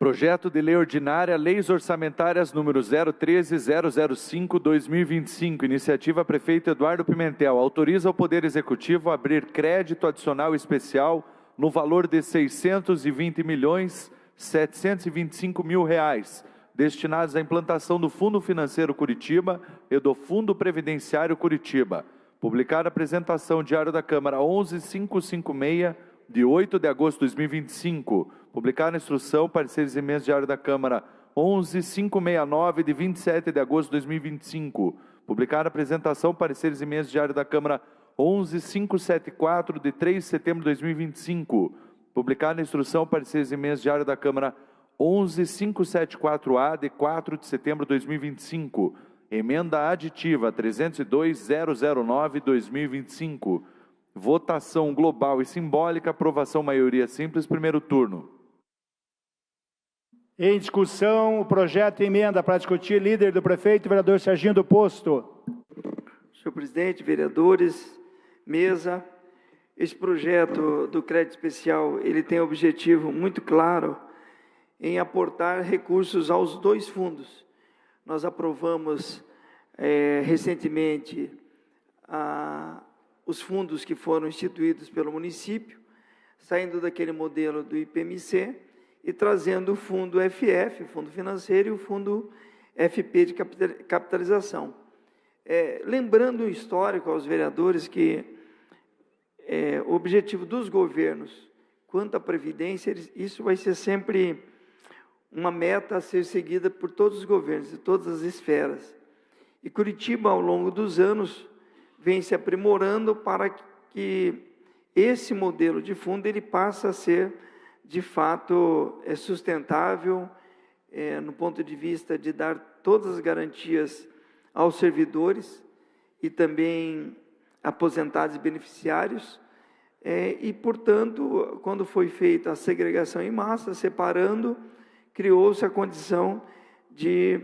Projeto de Lei Ordinária, Leis Orçamentárias número 013-005-2025, iniciativa Prefeito Eduardo Pimentel, autoriza o Poder Executivo a abrir crédito adicional especial no valor de R$ 620.725.000, destinados à implantação do Fundo Financeiro Curitiba e do Fundo Previdenciário Curitiba. Publicada a apresentação, Diário da Câmara 11556, de 8 de agosto de 2025. Publicada a instrução, pareceres e emendas, Diário da Câmara 11569, de 27 de agosto de 2025. Publicada a apresentação, pareceres e emendas, Diário da Câmara 11574, de 3 de setembro de 2025. Publicada a instrução, pareceres e emendas, Diário da Câmara 11574-A, de 4 de setembro de 2025. Emenda aditiva 302.009/2025. Votação global e simbólica, aprovação maioria simples, primeiro turno. Em discussão, o projeto de emenda para discutir, líder do prefeito, vereador Serginho do Posto. Senhor presidente, vereadores, mesa, esse projeto do crédito especial, ele tem um objetivo muito claro em aportar recursos aos dois fundos. Nós aprovamos recentemente os fundos que foram instituídos pelo município, saindo daquele modelo do IPMC e trazendo o fundo FF, Fundo Financeiro, e o fundo FP de capitalização. Lembrando o histórico aos vereadores que o objetivo dos governos quanto à Previdência, isso vai ser sempre uma meta a ser seguida por todos os governos, de todas as esferas. E Curitiba, ao longo dos anos, vem se aprimorando para que esse modelo de fundo ele passe a ser, de fato, sustentável, no ponto de vista de dar todas as garantias aos servidores e também aposentados e beneficiários. E, portanto, quando foi feita a segregação em massa, separando, criou-se a condição de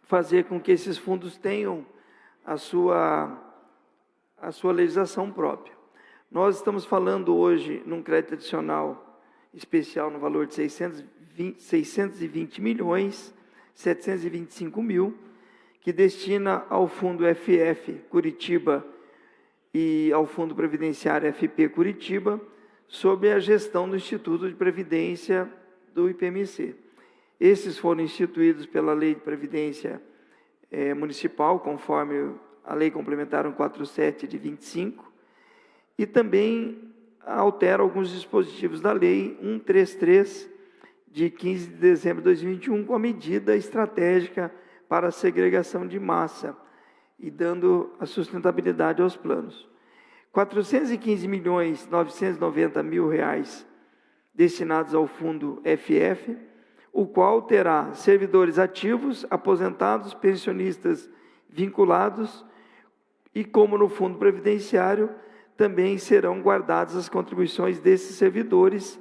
fazer com que esses fundos tenham a sua legislação própria. Nós estamos falando hoje num crédito adicional especial no valor de 620.725.000, que destina ao Fundo FF Curitiba e ao Fundo Previdenciário FP Curitiba, sob a gestão do Instituto de Previdência do IPMC. Esses foram instituídos pela Lei de Previdência Municipal, conforme a Lei Complementar 147 de 25, e também altera alguns dispositivos da Lei 133 de 15 de dezembro de 2021, com a medida estratégica para a segregação de massa e dando a sustentabilidade aos planos. R$ 415.990.000 destinados ao Fundo FF, o qual terá servidores ativos, aposentados, pensionistas vinculados, e como no Fundo Previdenciário, também serão guardadas as contribuições desses servidores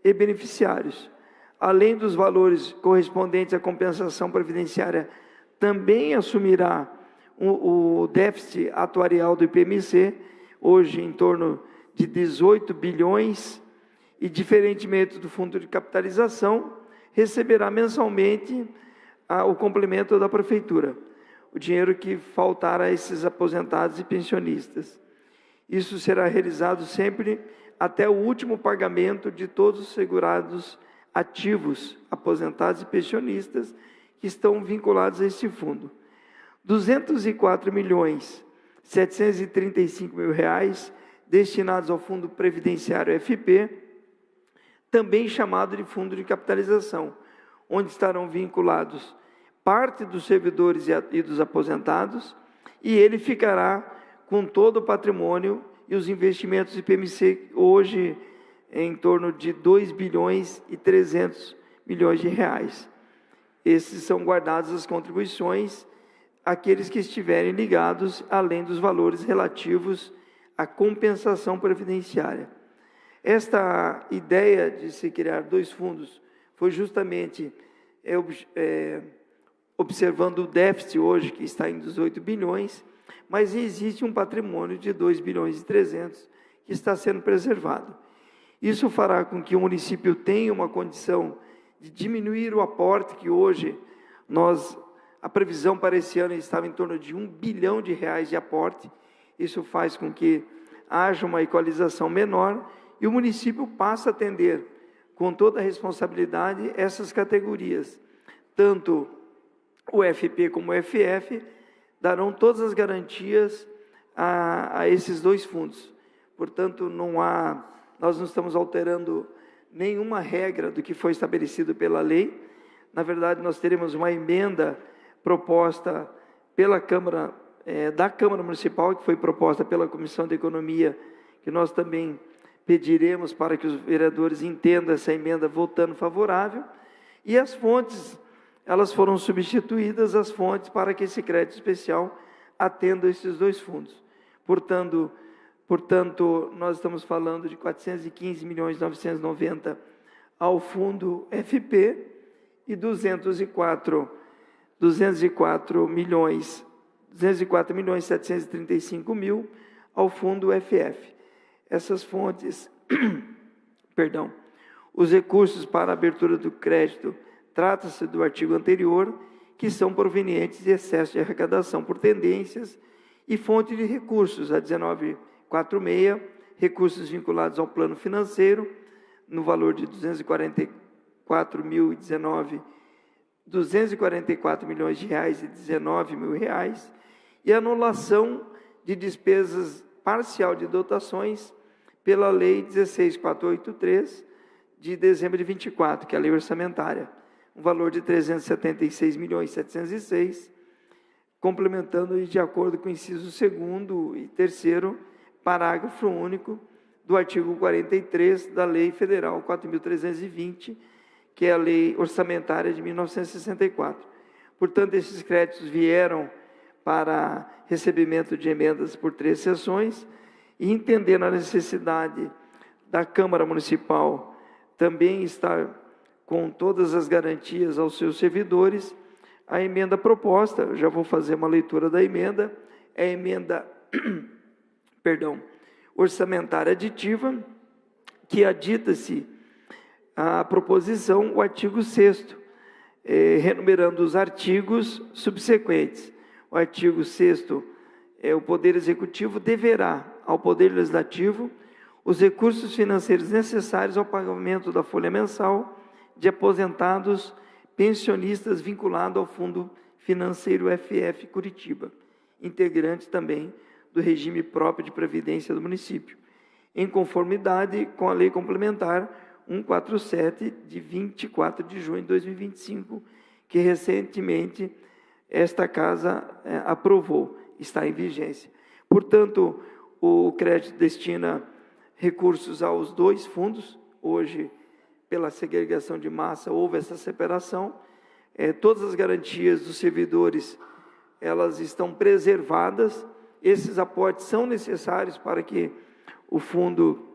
e beneficiários. Além dos valores correspondentes à compensação previdenciária, também assumirá o déficit atuarial do IPMC, hoje em torno de 18 bilhões, e, diferentemente do Fundo de Capitalização, receberá mensalmente o complemento da Prefeitura, o dinheiro que faltar a esses aposentados e pensionistas. Isso será realizado sempre até o último pagamento de todos os segurados ativos, aposentados e pensionistas que estão vinculados a este fundo. R$ 204.735.000 destinados ao Fundo Previdenciário FP, também chamado de Fundo de Capitalização, onde estarão vinculados parte dos servidores e dos aposentados, e ele ficará com todo o patrimônio e os investimentos do IPMC, hoje em torno de 2 bilhões e 300 milhões de reais. Esses são guardados as contribuições, aqueles que estiverem ligados, além dos valores relativos à compensação previdenciária. Esta ideia de se criar dois fundos foi justamente observando o déficit hoje, que está em 18 bilhões, mas existe um patrimônio de 2 bilhões e 300 que está sendo preservado. Isso fará com que o município tenha uma condição de diminuir o aporte, que hoje a previsão para esse ano estava em torno de R$ 1 bilhão de aporte. Isso faz com que haja uma equalização menor e o município passa a atender com toda a responsabilidade essas categorias. Tanto o FP como o FF darão todas as garantias a esses dois fundos. Portanto, nós não estamos alterando nenhuma regra do que foi estabelecido pela lei. Na verdade, nós teremos uma emenda proposta pela Câmara, da Câmara Municipal, que foi proposta pela Comissão de Economia, que nós também pediremos para que os vereadores entendam essa emenda votando favorável, e as fontes, elas foram substituídas, as fontes, para que esse crédito especial atenda esses dois fundos. Portanto, nós estamos falando de 415.990 ao fundo FP e 204.735.000 ao fundo FF. Essas fontes, os recursos para a abertura do crédito, trata-se do artigo anterior, que são provenientes de excesso de arrecadação por tendências e fonte de recursos, a 1946, recursos vinculados ao plano financeiro, no valor de 244 milhões de reais e 19 mil reais, e anulação de despesas parcial de dotações pela Lei 16.483, de dezembro de 24, que é a lei orçamentária, um valor de 376.706, complementando de acordo com o inciso 2º e 3º, parágrafo único do artigo 43 da Lei Federal 4.320, que é a lei orçamentária de 1964. Portanto, esses créditos vieram para recebimento de emendas por 3 sessões, e entendendo a necessidade da Câmara Municipal também estar com todas as garantias aos seus servidores, a emenda proposta, eu já vou fazer uma leitura da emenda, é a emenda, orçamentária aditiva, que adita-se a proposição, o artigo 6º, renumerando os artigos subsequentes. O artigo 6º, o Poder Executivo deverá ao Poder Legislativo os recursos financeiros necessários ao pagamento da folha mensal de aposentados pensionistas vinculado ao Fundo Financeiro FF Curitiba, integrante também do regime próprio de previdência do município, em conformidade com a Lei Complementar 147, de 24 de junho de 2025, que recentemente esta Casa aprovou, está em vigência. Portanto, o crédito destina recursos aos dois fundos. Hoje, pela segregação de massa, houve essa separação. Todas as garantias dos servidores, elas estão preservadas. Esses aportes são necessários para que o fundo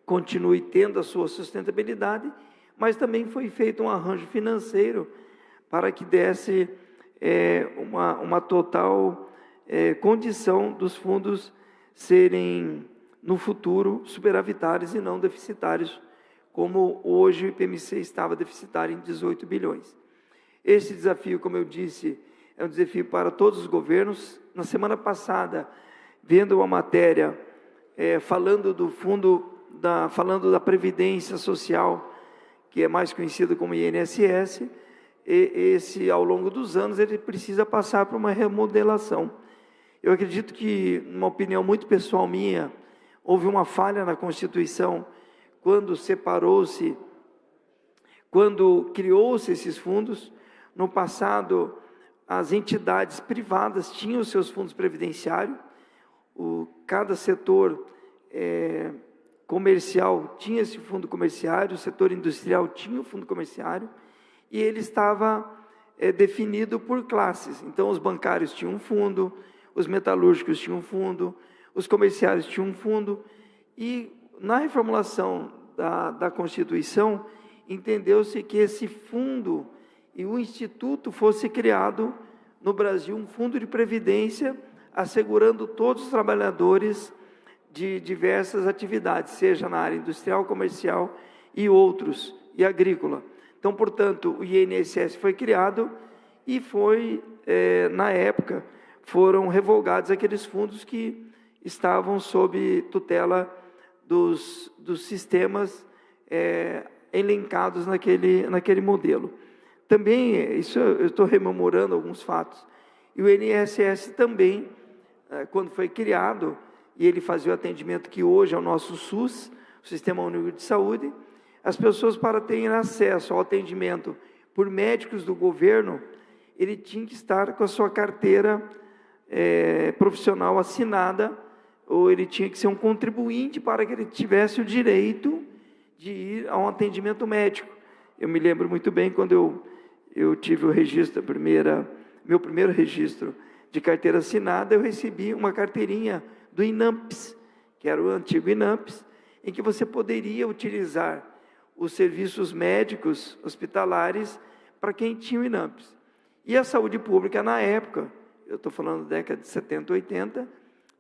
continue tendo a sua sustentabilidade, mas também foi feito um arranjo financeiro para que desse uma total condição dos fundos serem, no futuro, superavitários e não deficitários, como hoje o IPMC estava deficitário em 18 bilhões. Esse desafio, como eu disse, é um desafio para todos os governos. Na semana passada, vendo uma matéria falando do fundo, falando da Previdência Social, que é mais conhecido como INSS, esse, ao longo dos anos, ele precisa passar por uma remodelação. Eu acredito que, numa opinião muito pessoal minha, houve uma falha na Constituição, quando separou-se, quando criou-se esses fundos. No passado, as entidades privadas tinham os seus fundos previdenciários, cada setor comercial tinha esse fundo comerciário, o setor industrial tinha o fundo comerciário, e ele estava definido por classes. Então, os bancários tinham um fundo, os metalúrgicos tinham um fundo, os comerciários tinham um fundo, e na reformulação da Constituição, entendeu-se que esse fundo e o Instituto fosse criado no Brasil, um fundo de previdência, assegurando todos os trabalhadores de diversas atividades, seja na área industrial, comercial e outros, e agrícola. Então, portanto, o INSS foi criado e na época, foram revogados aqueles fundos que estavam sob tutela dos sistemas elencados naquele modelo. Também, isso eu estou rememorando alguns fatos, e o INSS também, quando foi criado, e ele fazia o atendimento que hoje é o nosso SUS, o Sistema Único de Saúde, as pessoas, para terem acesso ao atendimento por médicos do governo, ele tinha que estar com a sua carteira profissional assinada, ou ele tinha que ser um contribuinte para que ele tivesse o direito de ir a um atendimento médico. Eu me lembro muito bem quando eu tive o registro, meu primeiro registro de carteira assinada, eu recebi uma carteirinha do INAMPS, que era o antigo INAMPS, em que você poderia utilizar os serviços médicos hospitalares para quem tinha o INAMPS. E a saúde pública, na época, eu estou falando da década de 70, 80,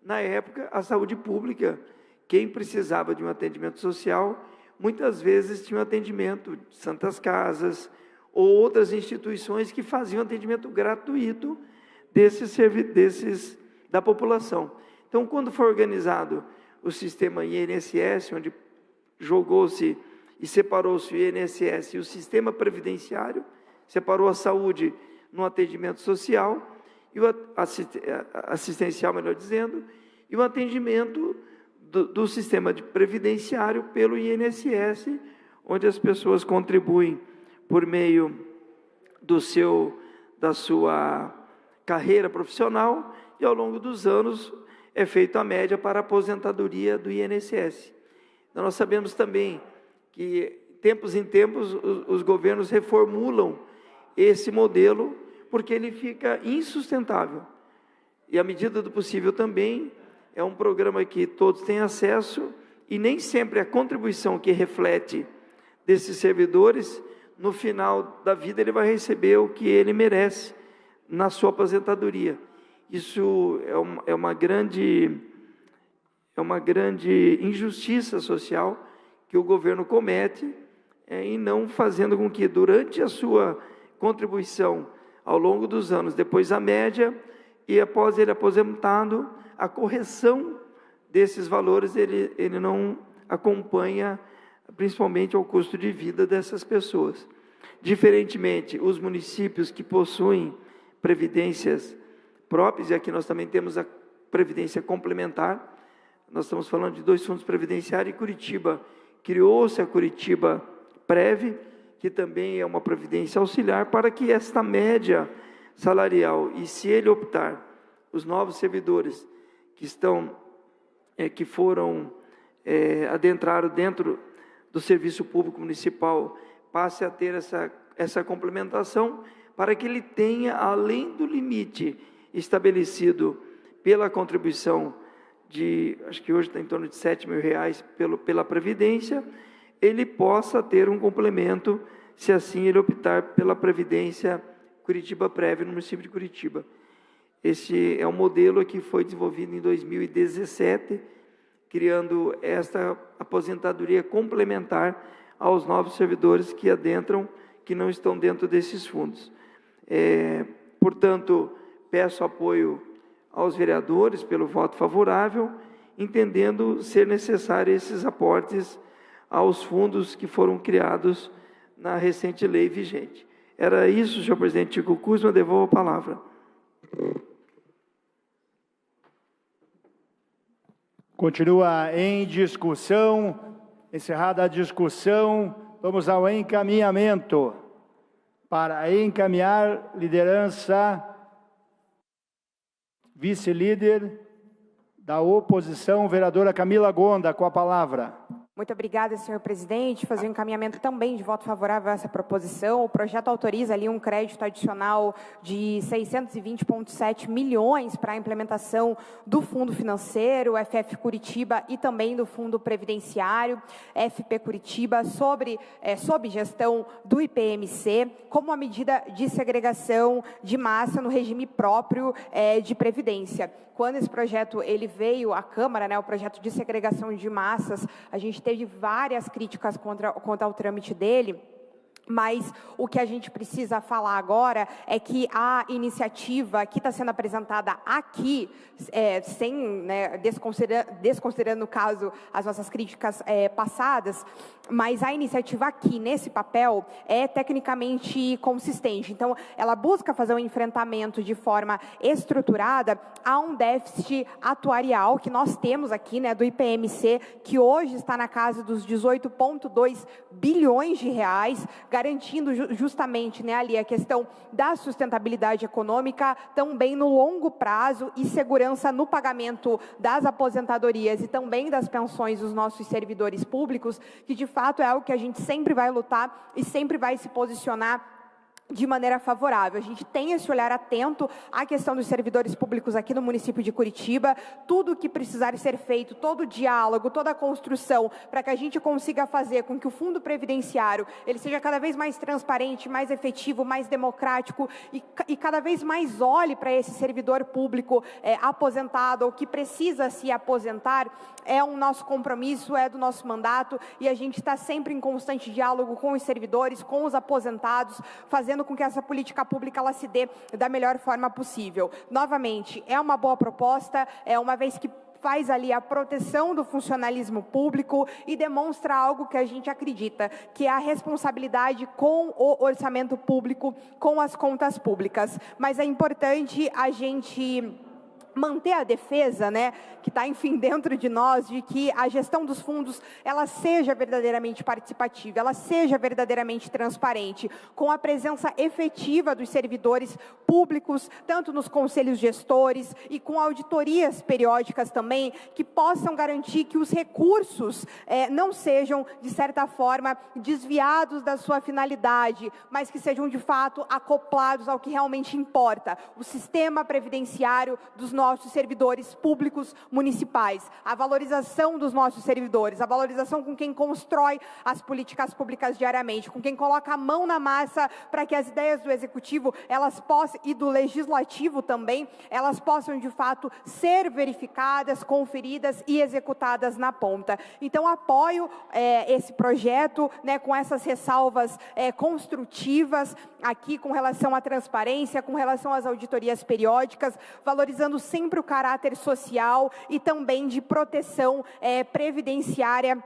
na época, a saúde pública, quem precisava de um atendimento social, muitas vezes tinha um atendimento de Santas Casas, ou outras instituições que faziam atendimento gratuito da população. Então, quando foi organizado o sistema INSS, onde jogou-se e separou-se o INSS e o sistema previdenciário, separou a saúde no atendimento social, e o assistencial, melhor dizendo, e o atendimento do sistema previdenciário pelo INSS, onde as pessoas contribuem por meio da sua carreira profissional, e ao longo dos anos é feita a média para a aposentadoria do INSS. Então, nós sabemos também que, tempos em tempos, os governos reformulam esse modelo, porque ele fica insustentável. E, à medida do possível também, é um programa que todos têm acesso, e nem sempre a contribuição que reflete desses servidores, no final da vida, ele vai receber o que ele merece na sua aposentadoria. Isso é uma grande injustiça social que o governo comete, em não fazendo com que, durante a sua contribuição, ao longo dos anos, depois a média, e após ele aposentado, a correção desses valores, ele não acompanha, principalmente ao custo de vida dessas pessoas. Diferentemente, os municípios que possuem previdências próprias, e aqui nós também temos a previdência complementar, nós estamos falando de 2 fundos previdenciários, e Curitiba, criou-se a Curitiba Prev, que também é uma previdência auxiliar, para que esta média salarial, e se ele optar, os novos servidores que adentraram dentro do serviço público municipal, passe a ter essa complementação, para que ele tenha, além do limite estabelecido pela contribuição acho que hoje está em torno de R$7.000 pela Previdência, ele possa ter um complemento, se assim ele optar pela Previdência Curitiba Prev, no município de Curitiba. Esse é um modelo que foi desenvolvido em 2017, criando esta aposentadoria complementar aos novos servidores que não estão dentro desses fundos. Portanto, peço apoio aos vereadores pelo voto favorável, entendendo ser necessário esses aportes aos fundos que foram criados na recente lei vigente. Era isso, senhor presidente Chico Kuzma, devolvo a palavra. Continua em discussão. Encerrada a discussão, vamos ao encaminhamento. Para encaminhar, liderança, vice-líder da oposição, vereadora Camila Gonda, com a palavra. Muito obrigada, senhor presidente. Fazer um encaminhamento também de voto favorável a essa proposição. O projeto autoriza ali um crédito adicional de 620,7 milhões para a implementação do Fundo Financeiro, FF Curitiba, e também do Fundo Previdenciário, FP Curitiba, sob gestão do IPMC, como uma medida de segregação de massa no regime próprio de previdência. Quando esse projeto ele veio à Câmara, o projeto de segregação de massas, a gente teve várias críticas contra o trâmite dele, Mas o que a gente precisa falar agora é que a iniciativa que está sendo apresentada aqui, desconsiderando, no caso, as nossas críticas passadas, mas a iniciativa aqui, nesse papel, é tecnicamente consistente. Então, ela busca fazer um enfrentamento de forma estruturada a um déficit atuarial que nós temos aqui, do IPMC, que hoje está na casa dos 18,2 bilhões de reais, garantindo justamente ali a questão da sustentabilidade econômica, também no longo prazo e segurança no pagamento das aposentadorias e também das pensões dos nossos servidores públicos, que de fato é algo que a gente sempre vai lutar e sempre vai se posicionar de maneira favorável. A gente tem esse olhar atento à questão dos servidores públicos aqui no município de Curitiba, tudo o que precisar ser feito, todo o diálogo, toda a construção, para que a gente consiga fazer com que o fundo previdenciário ele seja cada vez mais transparente, mais efetivo, mais democrático e cada vez mais olhe para esse servidor público aposentado ou que precisa se aposentar, é um nosso compromisso, é do nosso mandato, e a gente está sempre em constante diálogo com os servidores, com os aposentados, fazendo com que essa política pública ela se dê da melhor forma possível. Novamente, é uma boa proposta, uma vez que faz ali a proteção do funcionalismo público e demonstra algo que a gente acredita, que é a responsabilidade com o orçamento público, com as contas públicas. Mas é importante a gente manter a defesa, que está, enfim, dentro de nós, de que a gestão dos fundos, ela seja verdadeiramente participativa, ela seja verdadeiramente transparente, com a presença efetiva dos servidores públicos, tanto nos conselhos gestores e com auditorias periódicas também, que possam garantir que os recursos não sejam, de certa forma, desviados da sua finalidade, mas que sejam, de fato, acoplados ao que realmente importa, o sistema previdenciário dos nossos servidores públicos municipais, a valorização dos nossos servidores, a valorização com quem constrói as políticas públicas diariamente, com quem coloca a mão na massa para que as ideias do executivo elas possam, e do legislativo também, elas possam de fato ser verificadas, conferidas e executadas na ponta. Então apoio esse projeto, com essas ressalvas construtivas aqui com relação à transparência, com relação às auditorias periódicas, valorizando sempre o caráter social e também de proteção previdenciária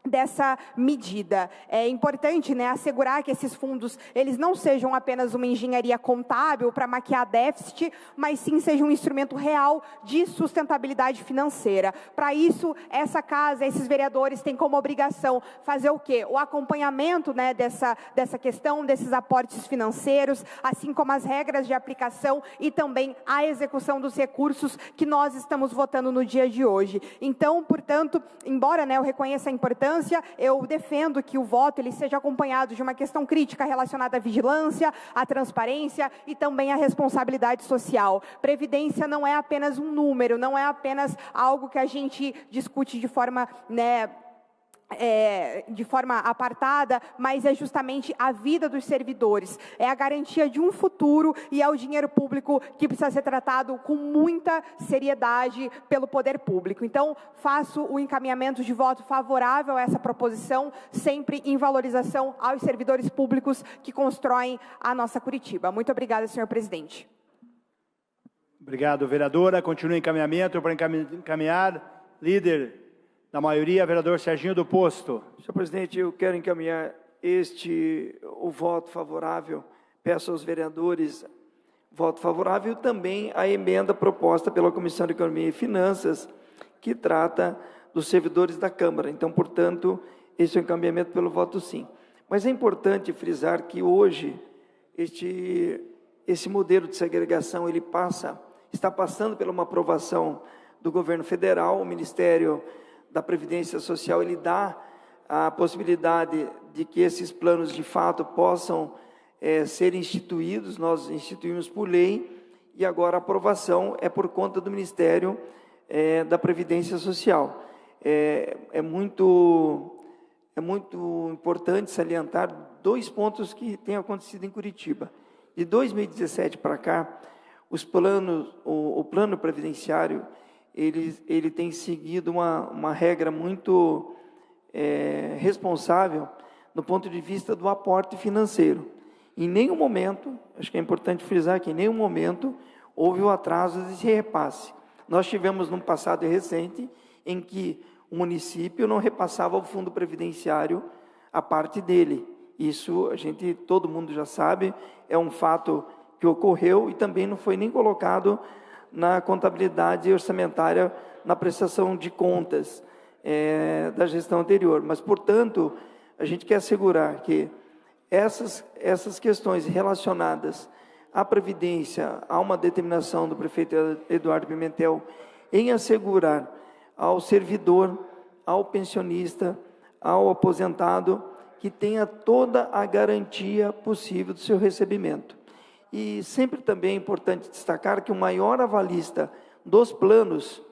dessa medida. É importante, assegurar que esses fundos, eles não sejam apenas uma engenharia contábil para maquiar déficit, mas sim sejam um instrumento real de sustentabilidade financeira. Para isso, essa casa, esses vereadores têm como obrigação fazer o quê? O acompanhamento, dessa questão, desses aportes financeiros, assim como as regras de aplicação e também a execução dos recursos que nós estamos votando no dia de hoje. Então, portanto, embora eu reconheça a importância, eu defendo que o voto ele seja acompanhado de uma questão crítica relacionada à vigilância, à transparência e também à responsabilidade social. Previdência não é apenas um número, não é apenas algo que a gente discute de forma, de forma apartada, mas é justamente a vida dos servidores, é a garantia de um futuro e é o dinheiro público que precisa ser tratado com muita seriedade pelo poder público. Então, faço o encaminhamento de voto favorável a essa proposição, sempre em valorização aos servidores públicos que constroem a nossa Curitiba. Muito obrigada, senhor presidente. Obrigado, vereadora. Continua o encaminhamento para encaminhar. Líder da maioria, vereador Serginho do Posto. Senhor presidente, eu quero encaminhar o voto favorável, peço aos vereadores voto favorável e também a emenda proposta pela Comissão de Economia e Finanças, que trata dos servidores da Câmara. Então, portanto, esse é o encaminhamento pelo voto sim. Mas é importante frisar que hoje esse modelo de segregação ele está passando por uma aprovação do governo federal. O Ministério da Previdência Social ele dá a possibilidade de que esses planos de fato possam ser instituídos. Nós instituímos por lei e agora a aprovação é por conta do Ministério da Previdência Social. É muito importante salientar dois pontos que têm acontecido em Curitiba. De 2017 para cá, o plano previdenciário ele tem seguido uma regra muito responsável no ponto de vista do aporte financeiro. Em nenhum momento, acho que é importante frisar que em nenhum momento houve o atraso desse repasse. Nós tivemos num passado recente em que o município não repassava ao fundo previdenciário a parte dele. Isso todo mundo já sabe, é um fato que ocorreu e também não foi nem colocado na contabilidade orçamentária, na prestação de contas da gestão anterior. Mas, portanto, a gente quer assegurar que essas questões relacionadas à Previdência, há uma determinação do prefeito Eduardo Pimentel em assegurar ao servidor, ao pensionista, ao aposentado, que tenha toda a garantia possível do seu recebimento. E sempre também é importante destacar que o maior avalista dos planos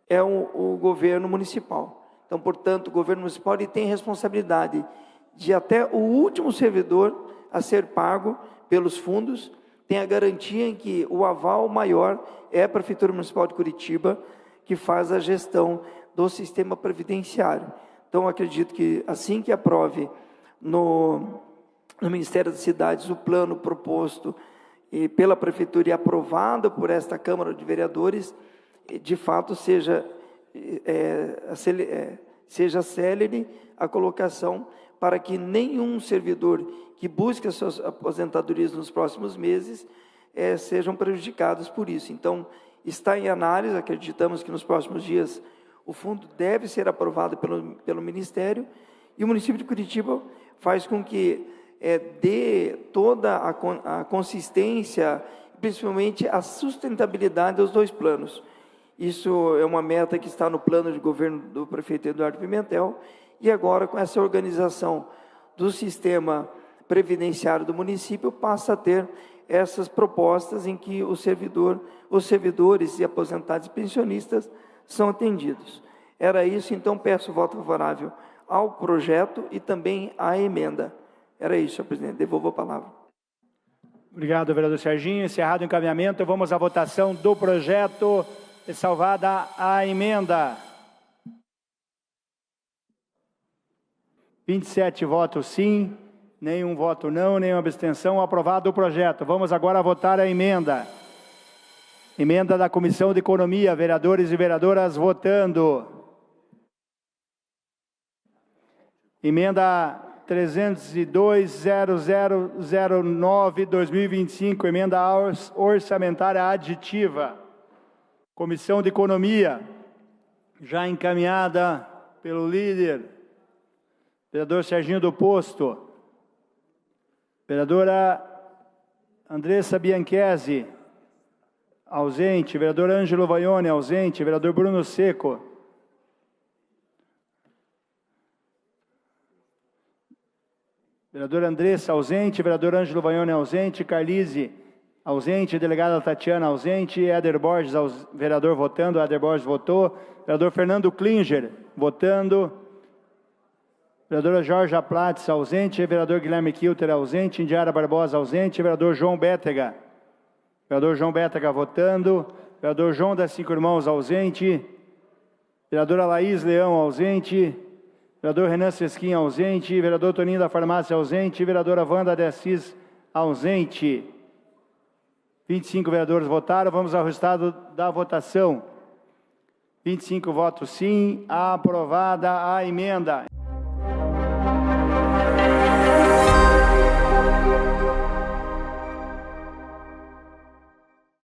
é o governo municipal. Então, portanto, o governo municipal ele tem responsabilidade de até o último servidor a ser pago pelos fundos, tem a garantia em que o aval maior é a Prefeitura Municipal de Curitiba, que faz a gestão do sistema previdenciário. Então, acredito que assim que aprove no Ministério das Cidades o plano proposto pela Prefeitura e aprovado por esta Câmara de Vereadores, de fato seja célere a colocação para que nenhum servidor que busque as suas aposentadorias nos próximos meses sejam prejudicados por isso. Então, está em análise, acreditamos que nos próximos dias o fundo deve ser aprovado pelo Ministério, e o município de Curitiba faz com que dê toda a consistência, principalmente a sustentabilidade dos dois planos. Isso é uma meta que está no plano de governo do prefeito Eduardo Pimentel, e agora com essa organização do sistema previdenciário do município passa a ter essas propostas em que os servidores e aposentados e pensionistas são atendidos. Era isso, então peço o voto favorável ao projeto e também à emenda. Era isso, senhor presidente. Devolvo a palavra. Obrigado, vereador Serginho. Encerrado o encaminhamento, vamos à votação do projeto, ressalvada a emenda. 27 votos sim, nenhum voto não, nenhuma abstenção. Aprovado o projeto. Vamos agora votar a emenda. Emenda da Comissão de Economia, vereadores e vereadoras votando. Emenda 302.0009/2025, emenda orçamentária aditiva. Comissão de Economia, já encaminhada pelo líder, vereador Serginho do Posto. Vereadora Andressa Bianchesi, ausente. Vereador Ângelo Vaione, ausente. Vereador Bruno Seco. Vereador Andressa, ausente. Vereador Ângelo Vaione, ausente. Carlise, ausente. Delegada Tatiana, ausente. Éder Borges, vereador votando. Éder Borges votou. Vereador Fernando Klinger, votando. Vereadora Jorge Platz, ausente. Vereador Guilherme Kilter, ausente. Indiara Barbosa, ausente. Vereador João Bétega. Vereador João Bétega votando. Vereador João das Cinco Irmãos, ausente. Vereadora Laís Leão, ausente. Vereador Renan Sesquim, ausente. Vereador Toninho da Farmácia, ausente. Vereadora Wanda de Assis, ausente. 25 vereadores votaram. Vamos ao resultado da votação. 25 votos sim. Aprovada a emenda.